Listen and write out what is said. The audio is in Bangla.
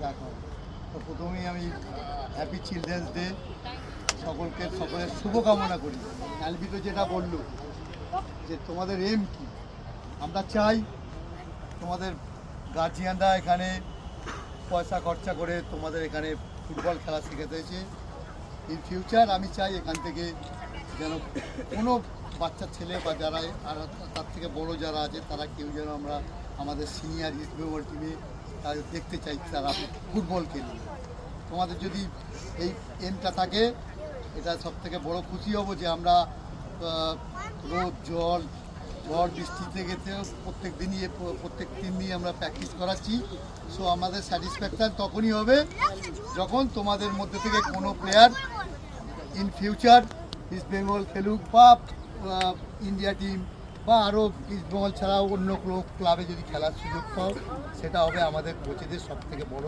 দেখা হবে। তো প্রথমেই আমি হ্যাপি চিলড্রেন্স ডে সকলের শুভকামনা করি। অ্যালবিটো যেটা বললো যে তোমাদের এম কি, আমরা চাই তোমাদের গার্জিয়ানরা এখানে পয়সা খরচা করে তোমাদের এখানে ফুটবল খেলা শেখাতে হয়েছে। ইন ফিউচার আমি চাই এখান থেকে যেন কোনো বাচ্চা ছেলে বা যারা আর তার থেকে বড় যারা আছে তারা কেউ যেন আমরা আমাদের সিনিয়র ইস্ট বেঙ্গল টিমে তাদের দেখতে চাই তারা ফুটবল খেলে। তোমাদের যদি এই এমটা থাকে এটা সবথেকে বড় খুশি হব যে আমরা রোদ ঝড় বৃষ্টিতে গেতেও প্রত্যেক দিনই আমরা প্র্যাকটিস করাচ্ছি। সো আমাদের স্যাটিসফ্যাকশান তখনই হবে যখন তোমাদের মধ্যে থেকে কোনো player in future east Bengal খেলুক বা ইন্ডিয়া টিম বা আরও ইস্ট বেঙ্গল ছাড়াও অন্য কোনো ক্লাবে যদি খেলার সুযোগ পাও, সেটা হবে আমাদের কোচেদের সবথেকে বড়